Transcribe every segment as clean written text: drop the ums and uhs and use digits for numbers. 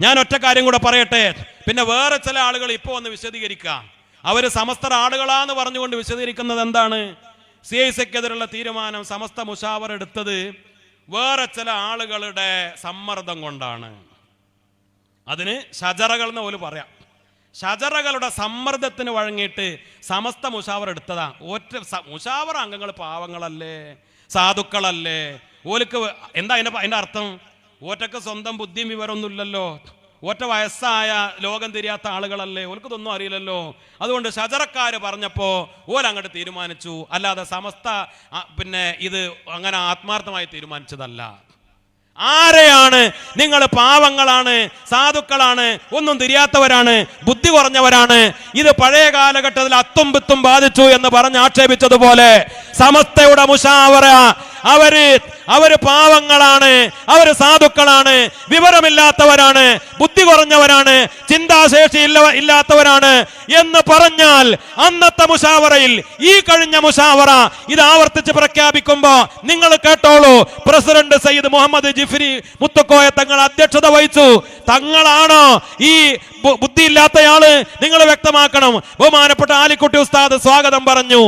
ഞാൻ ഒറ്റ കാര്യം കൂടെ പറയട്ടെ, പിന്നെ വേറെ ചില ആളുകൾ ഇപ്പോൾ ഒന്ന് വിശദീകരിക്കാം. അവർ സമസ്ത ആളുകളാന്ന് പറഞ്ഞുകൊണ്ട് വിശദീകരിക്കുന്നത് എന്താണ്? CICക്കെതിരുള്ള തീരുമാനം സമസ്ത മുശാവറ എടുത്തത് വേറെ ചില ആളുകളുടെ സമ്മർദ്ദം കൊണ്ടാണ്. അതിന് ഷജറകൾ എന്ന് പോലും പറയാം. ഷജറകളുടെ സമ്മർദ്ദത്തിന് വഴങ്ങിയിട്ട് സമസ്ത മുശാവറ എടുത്തതാ. ഒറ്റ മുശാവറ അംഗങ്ങൾ പാവങ്ങളല്ലേ, സാധുക്കളല്ലേ? ഓർക്ക് എന്താ അതിൻ്റെ അർത്ഥം? ഓറ്റക്ക് സ്വന്തം ബുദ്ധിയും വിവരമൊന്നുമില്ലല്ലോ, ഒറ്റ വയസ്സായ ലോകം തിരിയാത്ത ആളുകളല്ലേ, ഓൽക്കതൊന്നും അറിയില്ലല്ലോ. അതുകൊണ്ട് ഷജറക്കാർ പറഞ്ഞപ്പോൾ ഓലങ്ങോട്ട് തീരുമാനിച്ചു, അല്ലാതെ സമസ്ത പിന്നെ ഇത് അങ്ങനെ ആത്മാർത്ഥമായി തീരുമാനിച്ചതല്ല. ആരെയാണ് നിങ്ങൾ പാവങ്ങളാണ്, സാധുക്കളാണ്, ഒന്നും തിരിയാത്തവരാണ്, ബുദ്ധി കുറഞ്ഞവരാണ്, ഇത് പഴയ കാലഘട്ടത്തിൽ അത്തും പിത്തും ബാധിച്ചു എന്ന് പറഞ്ഞ് ആക്ഷേപിച്ചതുപോലെ സമസ്തയുടെ മുശാവറ അവര് പാവങ്ങളാണ്, അവര് സാധുക്കളാണ്, വിവരമില്ലാത്തവരാണ്, ബുദ്ധി കുറഞ്ഞവരാണ്, ചിന്താശേഷി ഇല്ലാത്തവരാണ് എന്ന് പറഞ്ഞാൽ അന്നത്തെ മുശാവറയിൽ ഈ കഴിഞ്ഞ മുശാവറ ഇത് ആവർത്തിച്ച് പ്രഖ്യാപിക്കുമ്പോ നിങ്ങൾ കേട്ടോളൂ, പ്രസിഡന്റ് സയ്യിദ് മുഹമ്മദ് ജിഫ്രി മുത്തക്കോയ തങ്ങൾ അധ്യക്ഷത വഹിച്ചു. തങ്ങളാണോ ഈ ബുദ്ധിയില്ലാത്തയാള്? നിങ്ങൾ വ്യക്തമാക്കണം. ബഹുമാനപ്പെട്ട ആലിക്കുട്ടി ഉസ്താദ് സ്വാഗതം പറഞ്ഞു.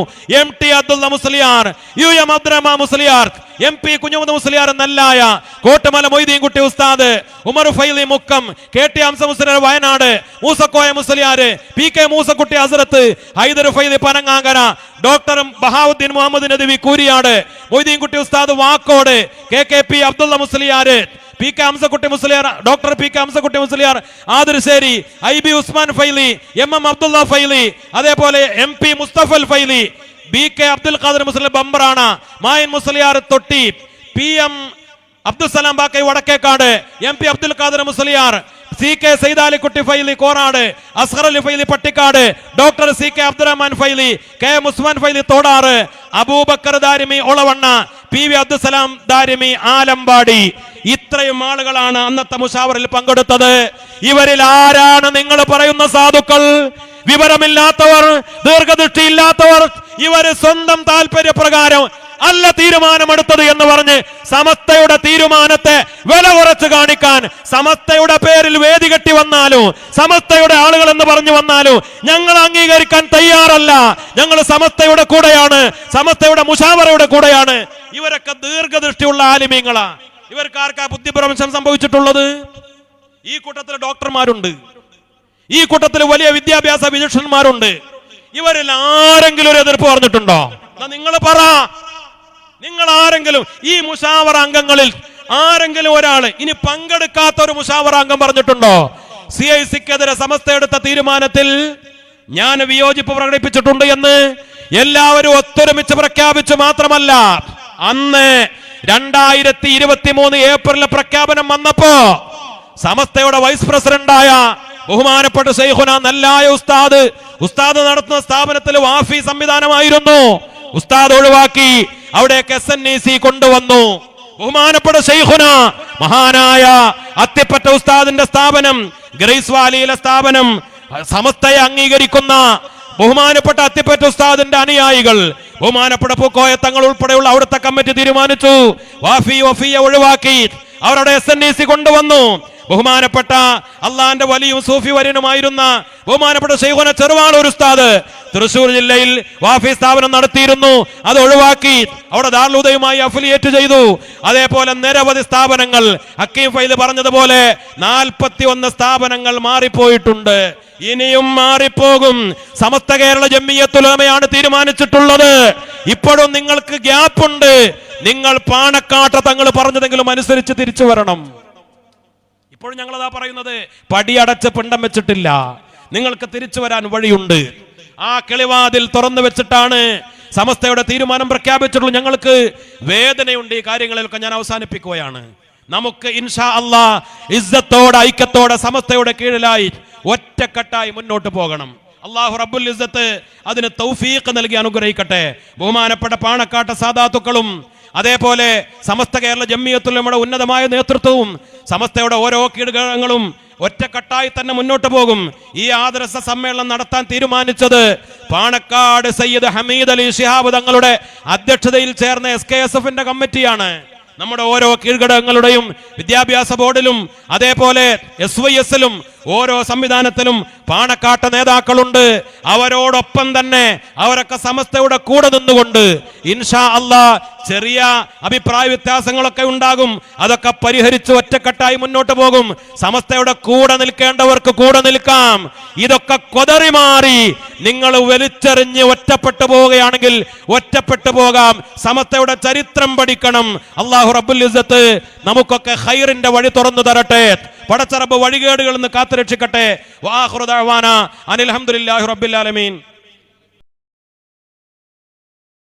MT Abdulla Musliyar, UM Abdurahman Musliyar, MP Kunjumuhammad Musliyar എന്നല്ലായ Kottamala Moideen Kutty ഉസ്താദ്, Umar Faili Mukkam, KT Hamza Musliyar Wayanad, Moosakoya Musliyar, PK Moosakutty Hazrat, Haider Faizy Panangangara, doctor Bahauddeen Muhammad Nadvi Kooriyad, Moideen Kutty Ustad Vakkod, KKP Abdulla Musliyar, PK Hamzakutty Musliyar, doctor PK Hamzakutty Musliyar Adisseri, IB Usman Faizy, MM Abdulla Faizy, അതേപോലെ MP മുസ്തഫൽ ഫൈലി, BK അബ്ദുൽ ഖാദർ മുസ്ലിം ബംബറാണ, മായൻ മുസ്ലിയാർ തൊട്ടി, PM അബ്ദുസലാം ബാക്കൈ Vadakkekad, MP Abdul Khader Musliyar, CK Saidalikutty Faizy Korad, Azhar Ali Faizy Pattikkad, doctor CK Abdurahman Faizy, KM Usman Faizy Thodar, Aboobacker Darimi Olavanna, PV Abdussalam Darimi Alampady. ഇത്രയും ആളുകളാണ് അന്നത്തെ മുശാവറയിൽ പങ്കെടുത്തത്. ഇവരിൽ ആരാണ് നിങ്ങൾ പറയുന്ന സാധുക്കൾ? വിവരമില്ലാത്തവർ, ദീർഘദൃഷ്ടിയില്ലാത്തവർ. ഇവര് സ്വന്തം താല്പര്യപ്രകാരം അല്ല തീരുമാനമെടുത്തത് എന്ന് പറഞ്ഞ് സമസ്തയുടെ തീരുമാനത്തെ വില കുറച്ച് കാണിക്കാൻ, സമസ്തയുടെ പേരിൽ വേദി കെട്ടി വന്നാലോ, സമസ്തയുടെ ആളുകൾ എന്ന് പറഞ്ഞു വന്നാലോ ഞങ്ങൾ അംഗീകരിക്കാൻ തയ്യാറല്ല. ഞങ്ങൾ സമസ്തയുടെ കൂടെയാണ്, സമസ്തയുടെ മുശാവറയുടെ കൂടെയാണ്. ഇവരൊക്കെ ദീർഘദൃഷ്ടിയുള്ള ആലിമീങ്ങളാ. ഇവർക്ക് ആർക്കാ ബുദ്ധിഭ്രംശം സംഭവിച്ചിട്ടുള്ളത്? ഈ കൂട്ടത്തിൽ ഡോക്ടർമാരുണ്ട്, ഈ കൂട്ടത്തിൽ വലിയ വിദ്യാഭ്യാസ വിദഗ്ധന്മാരുണ്ട്. ഇവരിൽ ആരെങ്കിലും ഒരു എതിർപ്പ് പറഞ്ഞിട്ടുണ്ടോ? നിങ്ങൾ പറ. നിങ്ങൾ ആരെങ്കിലും ഈ മുശാവറ അംഗങ്ങളിൽ ആരെങ്കിലും ഒരാള് ഇനി പങ്കെടുക്കാത്ത ഒരു മുശാവറ അംഗം പറഞ്ഞിട്ടുണ്ടോ? CICക്കെതിരെ സമസ്ത എടുത്ത തീരുമാനത്തിൽ ഞാൻ വിയോജിപ്പ് പ്രകടിപ്പിച്ചിട്ടുണ്ട് എന്ന് എല്ലാവരും ഒത്തൊരുമിച്ച് പ്രഖ്യാപിച്ചു. മാത്രമല്ല, അന്ന് 2023 ഏപ്രിലിൽ പ്രഖ്യാപനം വന്നപ്പോ സമസ്തയുടെ വൈസ് പ്രസിഡന്റായ ബഹുമാനപ്പെട്ട ശൈഖുന നല്ലായ ഉസ്താദ് നടത്തുന്ന സ്ഥാപനത്തിൽ വാഫി സംവിധാനമായിരുന്നു. ഉസ്താദ് ഒഴിവാക്കി അവിടേക്ക് SNEC കൊണ്ടുവന്നു. ബഹുമാനപ്പെട്ട ശൈഖുന മഹാനായ അത്തിപ്പറ്റ ഉസ്താദിന്റെ സ്ഥാപനം, ഗ്രേസ് വാലിയിലെ സ്ഥാപനം, സമസ്തയെ അംഗീകരിക്കുന്ന ബഹുമാനപ്പെട്ട അത്തിപ്പറ്റ ഉസ്താദിന്റെ അനുയായികൾ, ബഹുമാനപ്പെട്ട പൂക്കോയ തങ്ങൾ ഉൾപ്പെടെയുള്ള അവിടുത്തെ കമ്മിറ്റി തീരുമാനിച്ചു വഫിയെ ഒഴിവാക്കി അവരുടെ SNEC കൊണ്ടുവന്നു. ബഹുമാനപ്പെട്ട അള്ളാന്റെ വലിയും സൂഫി വര്യനുമായിരുന്ന ബഹുമാനപ്പെട്ട ശൈഖുന ചെറുവാളൂർ ഉസ്താദ് തൃശൂർ ജില്ലയിൽ വാഫി സ്ഥാപനം നടത്തിയിരുന്നു. അത് ഒഴിവാക്കി അവിടെ ദാറുൽ ഹുദയുമായി അഫിലിയേറ്റ് ചെയ്തു. അതേപോലെ നിരവധി സ്ഥാപനങ്ങൾ, ഹക്കീം ഫൈല് പറഞ്ഞതുപോലെ 41 സ്ഥാപനങ്ങൾ മാറിപ്പോയിട്ടുണ്ട്, ഇനിയും മാറിപ്പോകും. സമസ്ത കേരള ജംഇയ്യത്തുൽ ഉലമയാണ് തീരുമാനിച്ചിട്ടുള്ളത്. ഇപ്പോഴും നിങ്ങൾക്ക് ഗ്യാപ്പുണ്ട്. നിങ്ങൾ പാണക്കാട്ട തങ്ങൾ പറഞ്ഞതെങ്കിലും അനുസരിച്ച് തിരിച്ചു വരണം. ഇപ്പോഴും ഞങ്ങളതാ പറയുന്നത്, പടിയടച്ച് പിണ്ടം വെച്ചിട്ടില്ല. നിങ്ങൾക്ക് തിരിച്ചു വരാൻ വഴിയുണ്ട്. ആ കിളിവാതിൽ തുറന്നു വെച്ചിട്ടാണ് സമസ്തയുടെ തീരുമാനം പ്രഖ്യാപിച്ചിട്ടുള്ളൂ. ഞങ്ങൾക്ക് വേദനയുണ്ട്. ഈ കാര്യങ്ങളിലൊക്കെ ഞാൻ അവസാനിപ്പിക്കുകയാണ്. നമുക്ക് ഇൻഷാ അല്ലാഹ് ഇസ്സത്തോടെ ഐക്യത്തോടെ സമസ്തയുടെ കീഴിലായി ഒറ്റക്കെട്ടായി മുന്നോട്ട് പോകണം. അല്ലാഹു റബ്ബുൽ ഇസ്സത്ത് അതിന് തൗഫീഖ് നൽകി അനുഗ്രഹിക്കട്ടെ. ബഹുമാനപ്പെട്ട പാണക്കാട്ട സാദാത്തുക്കളും അതേപോലെ സമസ്ത കേരള ജംഇയ്യത്തുൽ ഉലമയുടെ ഉന്നതമായ നേതൃത്വവും സമസ്തയുടെ ഓരോ കീഴ്ഘടകങ്ങളും ഒറ്റക്കെട്ടായി തന്നെ മുന്നോട്ട് പോകും. ഈ ആദർശ സമ്മേളനം നടത്താൻ തീരുമാനിച്ചത് പാണക്കാട് സയ്യിദ് ഹമീദ് അലി ശിഹാബ് തങ്ങളുടെ അധ്യക്ഷതയിൽ ചേർന്ന SKSF കമ്മിറ്റിയാണ്. നമ്മുടെ ഓരോ കീഴ്ഘടകങ്ങളുടെയും വിദ്യാഭ്യാസ ബോർഡിലും അതേപോലെ SYS-ലും ഓരോ സംവിധാനത്തിലും പാണക്കാട്ട നേതാക്കളുണ്ട്. അവരോടൊപ്പം തന്നെ അവരൊക്കെ സമസ്തയുടെ കൂടെ നിന്നുകൊണ്ട് ഇൻഷാ അല്ലാഹ് ചെറിയ അഭിപ്രായ വ്യത്യാസങ്ങളൊക്കെ ഉണ്ടാകും, അതൊക്കെ പരിഹരിച്ച് ഒറ്റക്കെട്ടായി മുന്നോട്ട് പോകും. സമസ്തയുടെ കൂടെ നിൽക്കേണ്ടവർക്ക് കൂടെ നിൽക്കാം. ഇതൊക്കെ കൊതറി മാറി നിങ്ങൾ വലിച്ചെറിഞ്ഞ് ഒറ്റപ്പെട്ടു പോവുകയാണെങ്കിൽ ഒറ്റപ്പെട്ടു പോകാം. സമസ്തയുടെ ചരിത്രം പഠിക്കണം. അല്ലാഹു റബ്ബുൽ ഇസ്സത്ത് നമുക്കൊക്കെ ഖൈറിന്റെ വഴി തുറന്നു തരട്ടെ. പടച്ചറബ് വഴികേടുകളിൽ നിന്ന് കാത്തുരക്ഷിക്കട്ടെ. വആഖിറു ദഅവാന അനിൽ ഹംദുലില്ലാഹി റബ്ബിൽ ആലമീൻ.